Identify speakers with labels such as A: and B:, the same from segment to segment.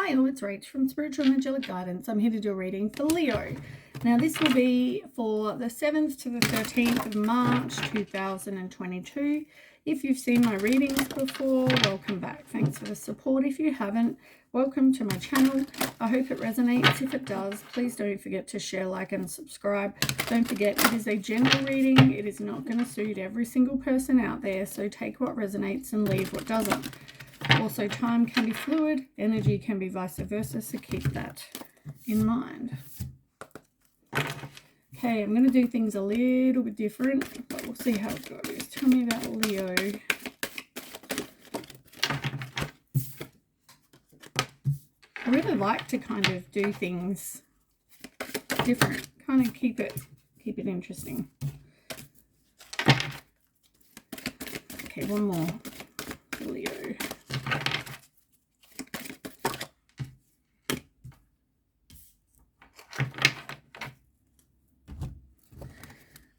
A: Hi, it's Rach from Spiritual and Angelic Guidance. I'm here to do a reading for Leo. Now, this will be for the 7th to the 13th of March 2022. If you've seen my readings before, welcome back. Thanks for the support. If you haven't, welcome to my channel. I hope it resonates. If it does, please don't forget to share, like, and subscribe. Don't forget, it is a general reading. It is not going to suit every single person out there, so take what resonates and leave what doesn't. Also, time can be fluid, energy can be vice versa, so keep that in mind. Okay, I'm going to do things a little bit different, but we'll see how it goes. Tell me about Leo. I really like to kind of do things different, kind of keep it interesting. Okay, one more for Leo.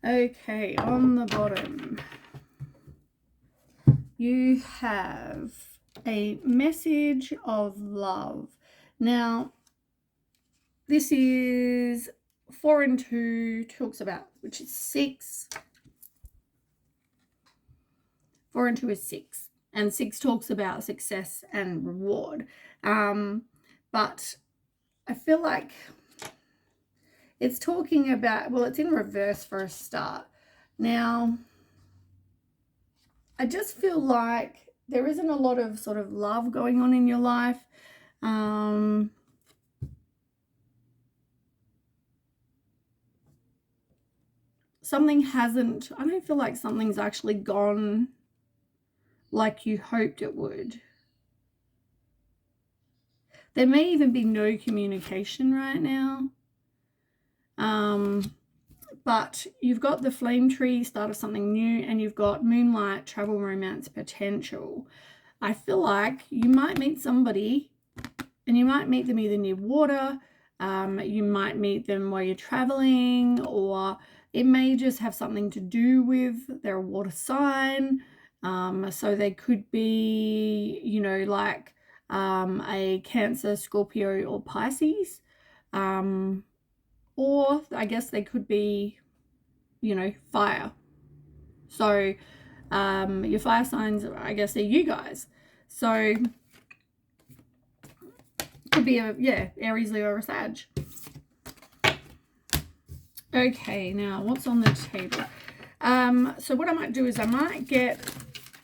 A: Okay, on the bottom, you have a message of love. Now, this is 4 and 2 talks about, which is 6. 4 and 2 is 6. And 6 talks about success and reward. But I feel like it's talking about, well, it's in reverse for a start. Now, I just feel like there isn't a lot of sort of love going on in your life. Something hasn't, I don't feel like something's actually gone like you hoped it would. There may even be no communication right now. But you've got the flame tree, start of something new, and you've got moonlight, travel, romance, potential. I feel like you might meet somebody, and you might meet them either near water, you might meet them while you're traveling, or it may just have something to do with their water sign. So they could be, you know, like a Cancer, Scorpio, or Pisces. Or I guess they could be, you know, fire. So your fire signs, I guess, are you guys. So could be a, yeah, Aries, Leo, or a Sag. Okay, now what's on the table? So what I might do is I might get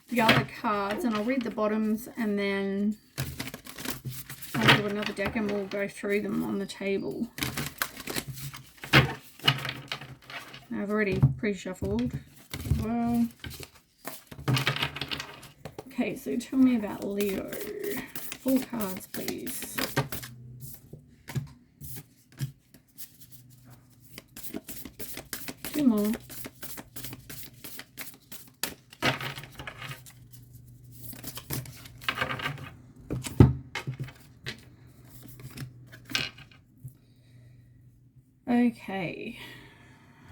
A: the other cards and I'll read the bottoms, and then I'll do another deck and we'll go through them on the table. I've already pre-shuffled as well. Okay, so tell me about Leo. 4 cards, please. Two more. Okay.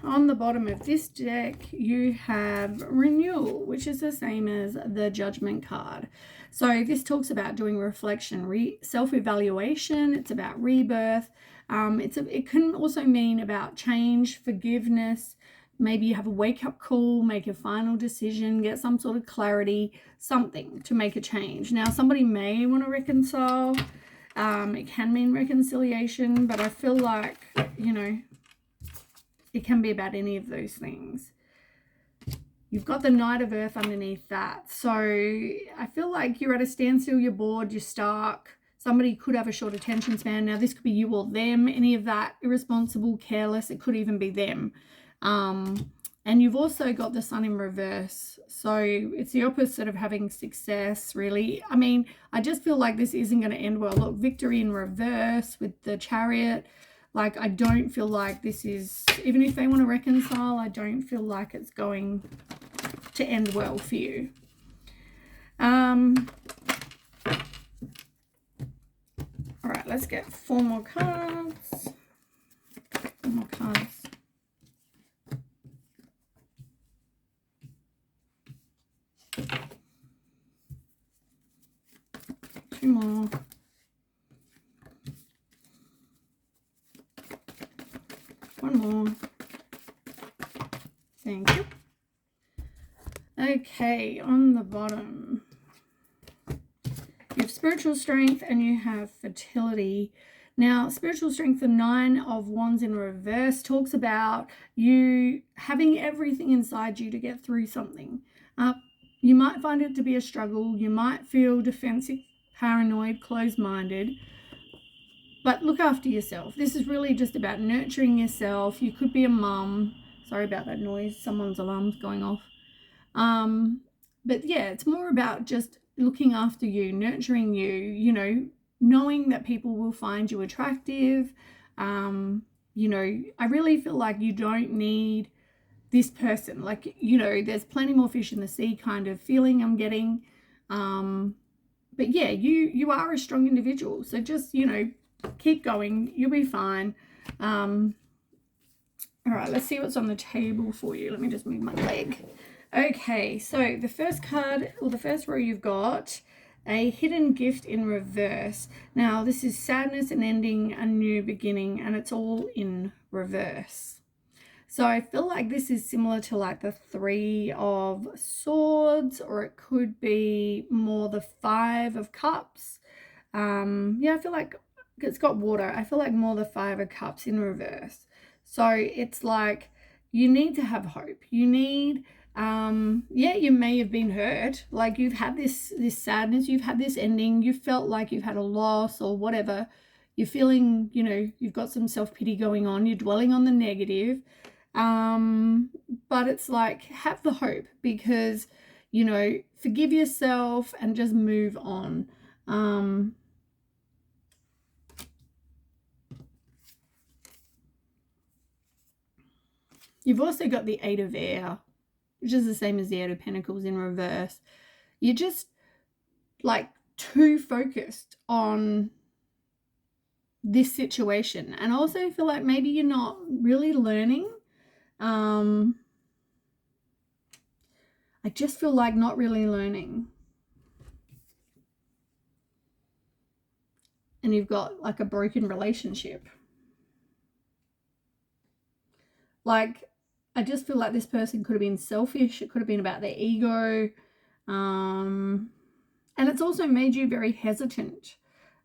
A: On the bottom of this deck, you have Renewal, which is the same as the Judgment card. So this talks about doing reflection, self-evaluation. It's about rebirth. It can also mean about change, forgiveness. Maybe you have a wake-up call, make a final decision, get some sort of clarity, something to make a change. Now, somebody may want to reconcile. It can mean reconciliation, but I feel like, you know, it can be about any of those things. You've got the Knight of Earth underneath that. So I feel like you're at a standstill, you're bored, you're stuck. Somebody could have a short attention span. Now, this could be you or them, any of that, irresponsible, careless. It could even be them. And you've also got the Sun in reverse. So it's the opposite of having success, really. I mean, I just feel like this isn't going to end well. Look, victory in reverse with the Chariot. Like, I don't feel like this is, even if they want to reconcile, I don't feel like it's going to end well for you. All right, let's get 4 more cards. 4 more cards. Two more. One more. Thank you. Okay, on the bottom, you have spiritual strength and you have fertility. Now, spiritual strength, the 9 of Wands in reverse, talks about you having everything inside you to get through something. You might find it to be a struggle. You might feel defensive, paranoid, closed-minded. But look after yourself. This is really just about nurturing yourself. You could be a mum. Sorry about that noise. Someone's alarm's going off. But yeah, it's more about just looking after you, nurturing you, you know, knowing that people will find you attractive. You know, I really feel like you don't need this person. Like, you know, there's plenty more fish in the sea kind of feeling I'm getting. But yeah, you are a strong individual. So just, you know, keep going. You'll be fine. All right, let's see what's on the table for you. Let me just move my leg. Okay, so the first card, or the first row, you've got a hidden gift in reverse. Now, this is sadness and ending, a new beginning, and it's all in reverse. So I feel like this is similar to like the 3 of Swords, or it could be more the 5 of Cups. Yeah, I feel like it's got water. I feel like more the 5 of Cups in reverse. So it's like you need to have hope. You need, yeah, you may have been hurt. Like you've had this sadness, you've had this ending, you felt like you've had a loss or whatever. You're feeling, you know, you've got some self-pity going on. You're dwelling on the negative. But it's like, have the hope, because, you know, forgive yourself and just move on. You've also got the 8 of Air, which is the same as the 8 of Pentacles in reverse. You're just like too focused on this situation. And I also feel like maybe you're not really learning. I just feel like not really learning. And you've got like a broken relationship. Like, I just feel like this person could have been selfish. It could have been about their ego. And it's also made you very hesitant,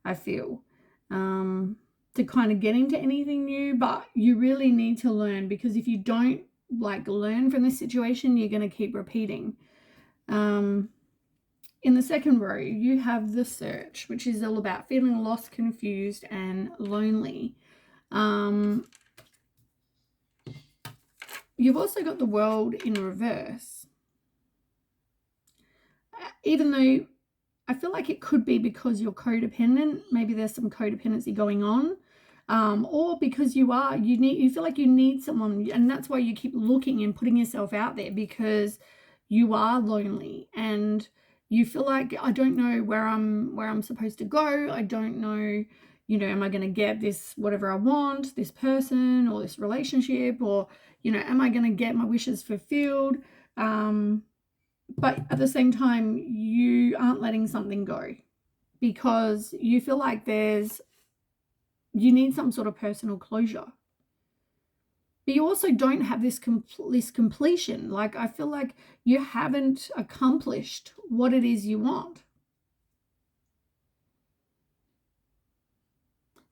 A: I feel, to kind of get into anything new. But you really need to learn, because if you don't like learn from this situation, you're going to keep repeating. In the second row, you have the Search, which is all about feeling lost, confused, and lonely. You've also got the World in reverse. Even though I feel like it could be because you're codependent, maybe there's some codependency going on, or because you feel like you need someone, and that's why you keep looking and putting yourself out there, because you are lonely and you feel like, I don't know where I'm supposed to go. I don't know, you know, am I going to get this, whatever I want, this person or this relationship, or, you know, am I going to get my wishes fulfilled? But at the same time, you aren't letting something go, because you feel like you need some sort of personal closure. But you also don't have this completion. Like, I feel like you haven't accomplished what it is you want.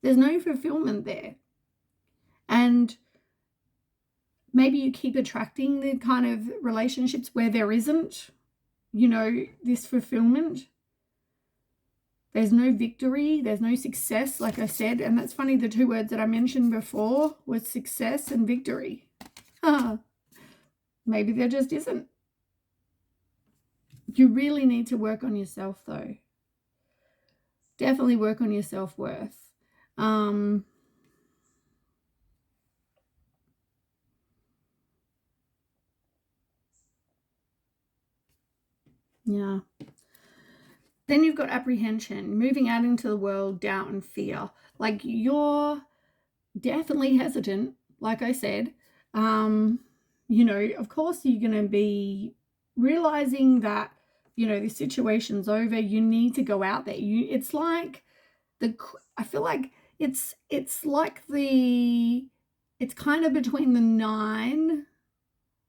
A: There's no fulfillment there. And maybe you keep attracting the kind of relationships where there isn't, you know, this fulfillment. There's no victory. There's no success, like I said. And that's funny, the 2 words that I mentioned before was success and victory. Maybe there just isn't. You really need to work on yourself, though. Definitely work on your self-worth. Yeah. Then you've got apprehension, moving out into the world, doubt and fear. Like, you're definitely hesitant, like I said. You know, of course you're going to be realizing that, you know, this situation's over. You need to go out there. It's like I feel like it's like it's kind of between the 9,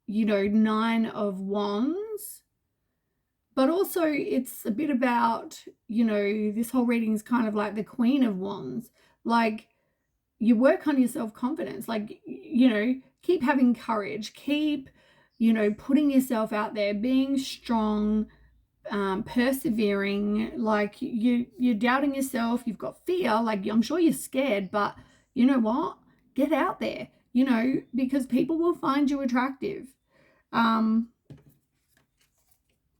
A: 9 of Wands, but also it's a bit about, this whole reading is kind of like the Queen of Wands. Like, you work on your self-confidence, like, keep having courage, keep, putting yourself out there, being strong, persevering. Like, you're doubting yourself, you've got fear, like, I'm sure you're scared, but you know what? Get out there, because people will find you attractive.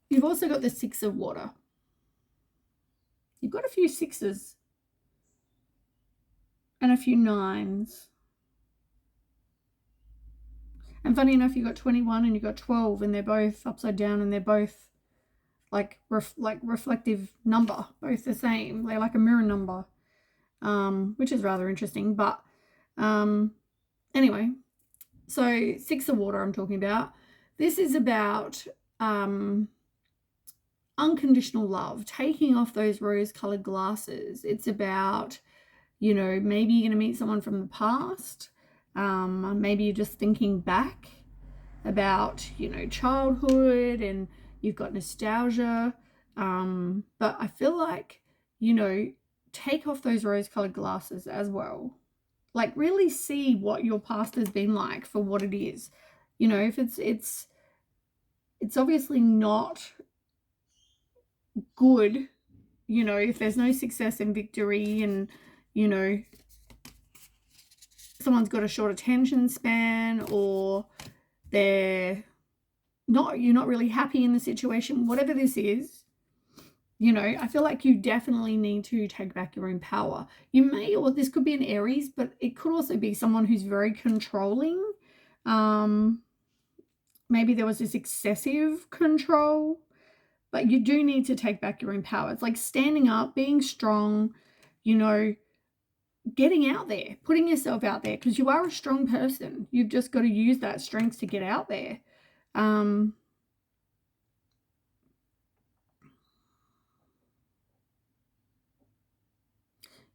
A: You've also got the 6 of water. You've got a few 6s and a few 9s. And funny enough, you got 21 and you got 12, and they're both upside down, and they're both like reflective number, both the same. They're like a mirror number, which is rather interesting. But anyway, so 6 of water I'm talking about. This is about unconditional love, taking off those rose-colored glasses. It's about, maybe you're going to meet someone from the past. Maybe you're just thinking back about, childhood, and you've got nostalgia. But I feel like, take off those rose-colored glasses as well. Like, really see what your past has been like for what it is. If it's obviously not good, if there's no success and victory, and, someone's got a short attention span, or you're not really happy in the situation, whatever this is, I feel like you definitely need to take back your own power. You may, or this could be an Aries, but it could also be someone who's very controlling. Maybe there was this excessive control, but you do need to take back your own power. It's like standing up, being strong, getting out there, putting yourself out there, because you are a strong person. You've just got to use that strength to get out there.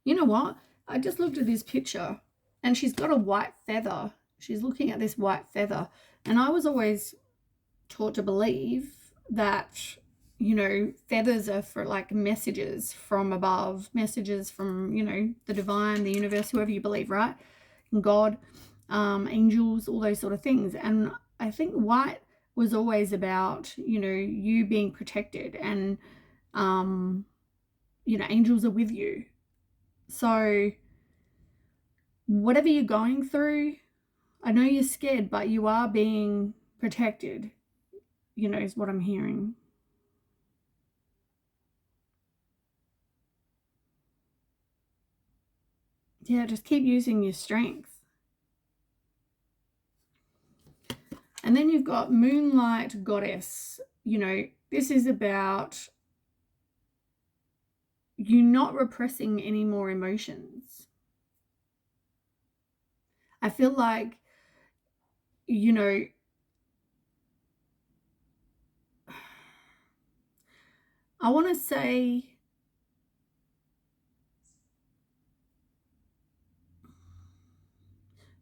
A: You know what? I just looked at this picture, and she's got a white feather. She's looking at this white feather. And I was always taught to believe that, feathers are for like messages from above, messages from, the divine, the universe, whoever you believe, right? God, angels, all those sort of things. And I think white was always about, you being protected, and, angels are with you. So whatever you're going through, I know you're scared, but you are being protected, is what I'm hearing. Yeah, just keep using your strength. And then you've got Moonlight Goddess. This is about you not repressing any more emotions. I feel like, I want to say,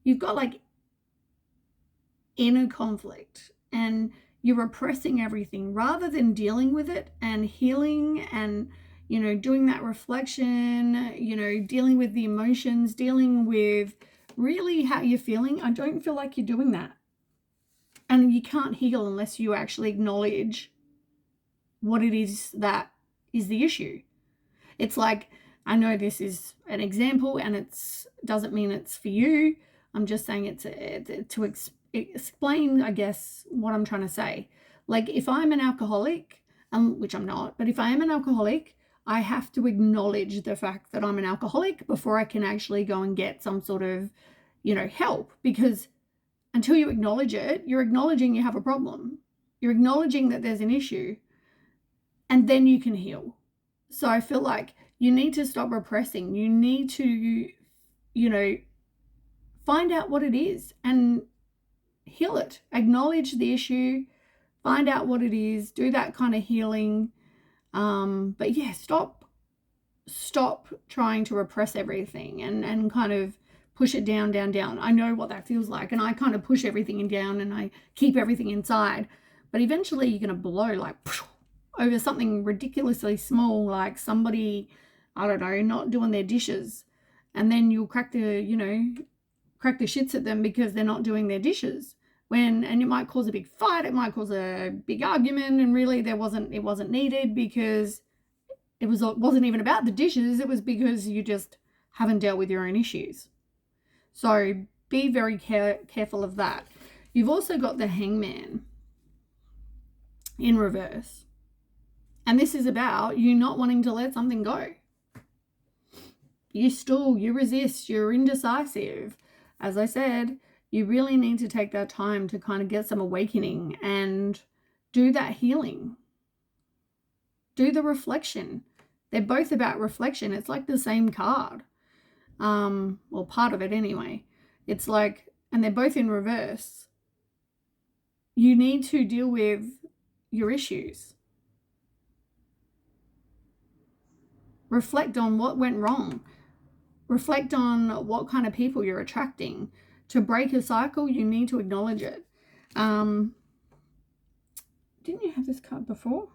A: you've got like inner conflict, and you're repressing everything rather than dealing with it and healing, and doing that reflection, dealing with the emotions, dealing with really how you're feeling. I don't feel like you're doing that. And you can't heal unless you actually acknowledge what it is that is the issue. It's like, I know this is an example, and it doesn't mean it's for you. I'm just saying it's to explain, I guess, what I'm trying to say. Like, if I'm an alcoholic, which I'm not, but if I am an alcoholic, I have to acknowledge the fact that I'm an alcoholic before I can actually go and get some sort of, help. Because until you acknowledge it, you're acknowledging you have a problem. You're acknowledging that there's an issue, and then you can heal. So I feel like you need to stop repressing. You need to, find out what it is and heal it. Acknowledge the issue, find out what it is, do that kind of healing. But yeah, stop trying to repress everything and kind of push it down, down, down. I know what that feels like. And I kind of push everything down and I keep everything inside. But eventually you're going to blow like over something ridiculously small, like somebody, I don't know, not doing their dishes. And then you'll crack the shits at them because they're not doing their dishes. And it might cause a big fight. It might cause a big argument. And really it wasn't needed because it wasn't even about the dishes. It was because you just haven't dealt with your own issues. So be very careful of that. You've also got the Hangman in reverse. And this is about you not wanting to let something go. You stall, you resist, you're indecisive. As I said, you really need to take that time to kind of get some awakening and do that healing. Do the reflection. They're both about reflection. It's like the same card. Well, part of it anyway. It's like, and they're both in reverse. You need to deal with your issues. Reflect on what went wrong. Reflect on what kind of people you're attracting. To break a cycle, you need to acknowledge it. Didn't you have this card before?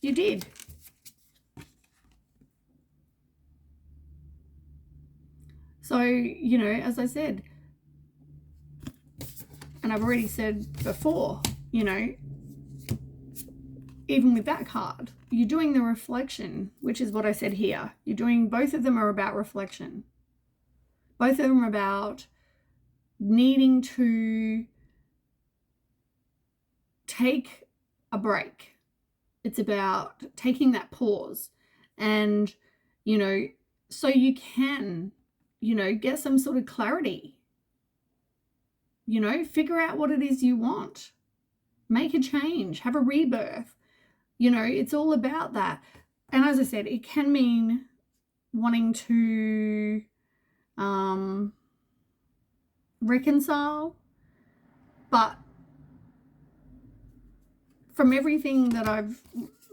A: You did. So, as I said, and I've already said before, even with that card, you're doing the reflection, which is what I said here. Both of them are about reflection. Both of them are about needing to take a break. It's about taking that pause and, so you can, get some sort of clarity, figure out what it is you want, make a change, have a rebirth. It's all about that. And as I said, it can mean wanting to reconcile, but from everything that I've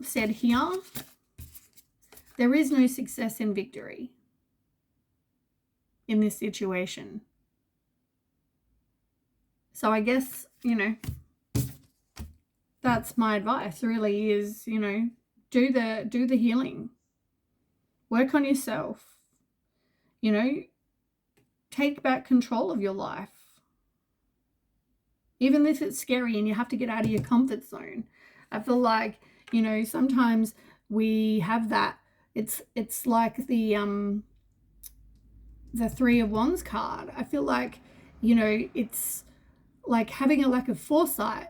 A: said here, there is no success in victory in this situation. So I guess, that's my advice really is, do the healing. Work on yourself. Take back control of your life. Even if it's scary and you have to get out of your comfort zone. I feel like, sometimes we have that. It's like the Three of Wands card. I feel like, it's like having a lack of foresight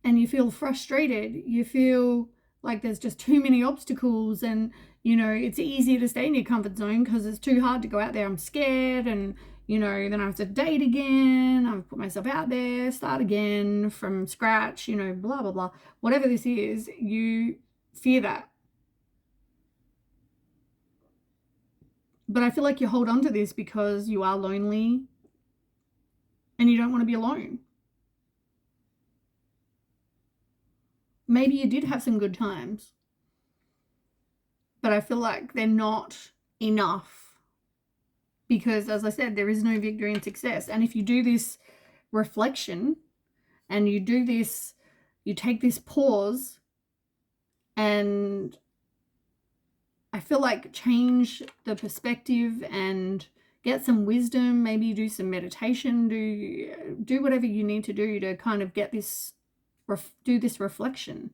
A: and you feel frustrated. You feel like there's just too many obstacles and, it's easier to stay in your comfort zone because it's too hard to go out there. I'm scared and, then I have to date again. I've put myself out there, start again from scratch, blah, blah, blah. Whatever this is, you fear that. But I feel like you hold on to this because you are lonely and you don't want to be alone. Maybe you did have some good times, but I feel like they're not enough because, as I said, there is no victory in success. And if you do this reflection and you do this, you take this pause and I feel like change the perspective and get some wisdom, maybe do some meditation, do whatever you need to do to kind of get this, do this reflection.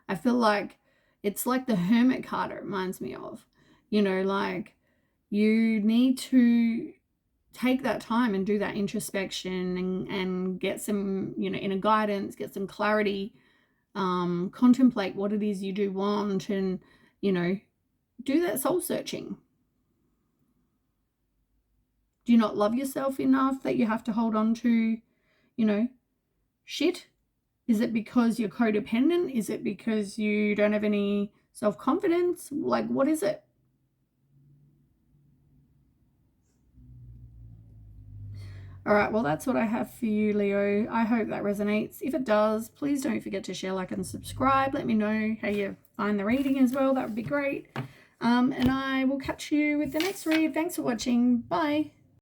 A: I feel like it's like the Hermit card it reminds me of, like you need to take that time and do that introspection and get some, inner guidance, get some clarity, contemplate what it is you do want and, do that soul searching. Do you not love yourself enough that you have to hold on to, shit? Is it because you're codependent? Is it because you don't have any self-confidence? Like, what is it? All right, well, that's what I have for you, Leo. I hope that resonates. If it does, please don't forget to share, like, and subscribe. Let me know how you find the reading as well. That would be great. And I will catch you with the next read. Thanks for watching. Bye.